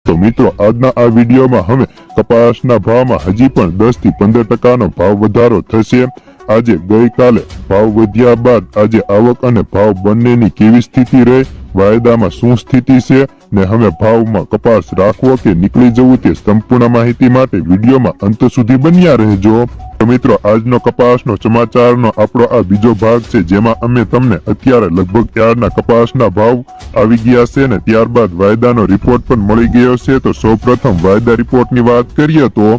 तो मित्रों આજના આ વિડિયોમાં અમે કપાસના ભાવમાં હજી પણ 10 થી 15% નો ભાવ વધારો થશે। આજે ગઈકાલે ભાવ વધ્યા બાદ આજે આવક અને ભાવ બંનેની કેવી સ્થિતિ રહે, વાયદામાં શું સ્થિતિ છે ને હવે ભાવમાં કપાસ રાખવો કે નીકળી જવું તે સંપૂર્ણ માહિતી માટે વિડિયોમાં અંત સુધી બન્યા રહેજો। તો મિત્રો આજનો કપાસનો સમાચારનો આપણો આ બીજો ભાગ છે, જેમાં અમે તમને અત્યારે લગભગ ત્યારના કપાસના ભાવ આવી ગયા છે ને ત્યારબાદ વાયદાનો રિપોર્ટ પણ મળી ગયો છે। તો સૌપ્રથમ વાયદા રિપોર્ટની વાત કરીએ તો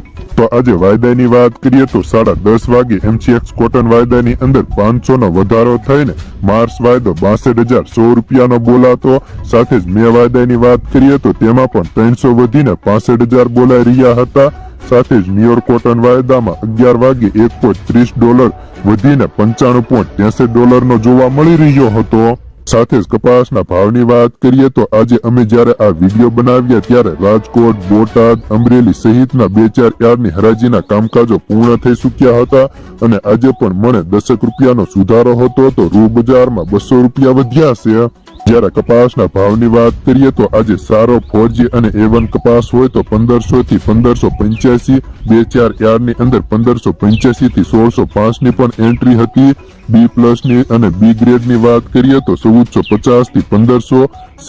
આજે વાયદાની વાત કરીએ તો 10:30 વાગે MCX કોટન વાયદાની અંદર 500 નો વધારો થઈને માર્ચ વાયદો 62,100 રૂપિયાનો બોલાતો। સાથે જ મે વાયદાની વાત કરીએ તો તેમાં પણ 300 વધીને 65,000 બોલાઈ રહ્યા હતા। સાથે જ ન્યુયોર્ક કોટન વાયદામાં 11 વાગે $1.30 વધીને $95.63 નો જોવા મળી રહ્યો હતો। સાથે જ કપાસના ભાવની વાત કરીએ તો આજે અમે જ્યારે આ વિડિયો બનાવ્યા ત્યારે રાજકોટ, બોટાદ, અમરેલી સહિતના 2-4 યાર્ડની હરાજીના કામકાજો પૂર્ણ થઈ ચૂક્યા હતા અને આજે પણ મને 10 રૂપિયાનો સુધારો હતો તો રૂ બજારમાં 200 રૂપિયા વધ્યા છે। જ્યારે કપાસના ભાવની વાત કરીએ તો આજે સારો 4G અને A1 કપાસ હોય તો 1500 થી 1585, 2-4 યાર્ડની અંદર 1585 થી 1605 ની પણ એન્ટ્રી હતી। B+ ની અને B ગ્રેડની વાત કરીએ તો 1450 થી 1500, C+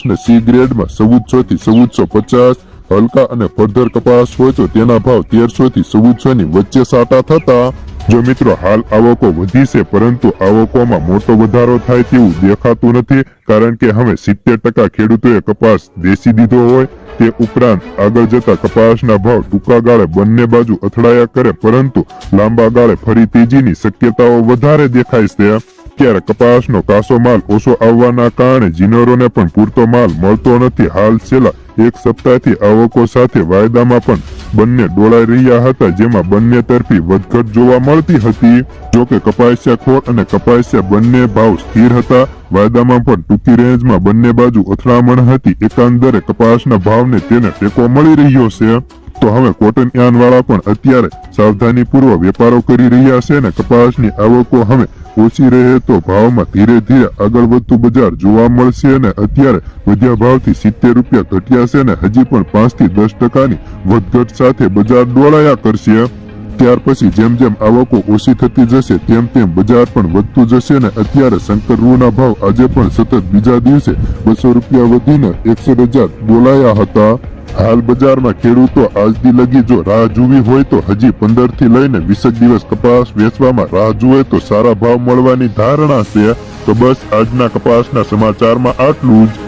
ને C ગ્રેડમાં 1400 થી 1450, હલકા અને ફળધર કપાસ હોય તો તેના ભાવ 1300 થી 1400 ની વચ્ચે સાટા થતા। જો મિત્રો હાલ આવકો વધી છે, પરંતુ આવકોમાં મોટો વધારો થાય તેવું દેખાતું નથી, કારણ કે હવે 70% ખેડૂતોએ કપાસ વેચી દીધો હોય। તે ઉપરાંત આગળ જતા કપાસના ભાવ ટૂંકા ગાળે બંને બાજુ અથડાયા કરે, પરંતુ લાંબા ગાળે ફરી તેજીની શક્યતાઓ વધારે દેખાય છે। ત્યારે કપાસનો કાચો માલ ઓછો આવવાના કારણે જીનરોને પણ પૂરતો માલ મળતો નથી। હાલ છેલ્લા એક સપ્તાહથી આવકો સાથે વાયદામાં પણ બંને ડોળાઈ રહ્યા હતા, જેમાં બંને તરફી વધઘટ જોવા મળતી હતી। જોકે કપાસિયા ખોળ અને કપાસિયા બંને ભાવ સ્થિર હતા। વાયદામાં પણ ટૂંકી રેન્જમાં બંને બાજુ અથડામણ હતી। એકંદરે કપાસના ભાવને તેને ટેકો મળી રહ્યો છે। તો હવે કોટન યાર્ન વાળા પણ અત્યારે સાવધાનીપૂર્વક વેપારો કરી રહ્યા છે અને કપાસની આવકો હવે ઓછી રહે તો ભાવમાં ધીરે ધીરે આગળ વધતું બજાર જોવા મળશે અને અત્યારે વધ્યા ભાવથી 70 રૂપિયા ઘટ્યા છે અને હજી પણ 5 થી 10% ની વધઘટ સાથે બજાર ડોળાયા કરશે। ત્યાર પછી જેમ જેમ આવકો ઓછી થતી જશે તેમ તેમ બજાર પણ વધતું જશે અને અત્યારે શંકર રૂના ભાવ આજે પણ સતત બીજા દિવસે 200 રૂપિયા વધીને 61,000 બોલાયા હતા। હાલ બજારમાં ખેડૂતો આજથી લગી જો રાહ જોવી હોય તો હજી 15 થી લઈને 20 દિવસ કપાસ વેચવામાં રાહ જુએ તો સારા ભાવ મળવાની ધારણા છે। તો બસ આજના કપાસના સમાચારમાં આટલું જ।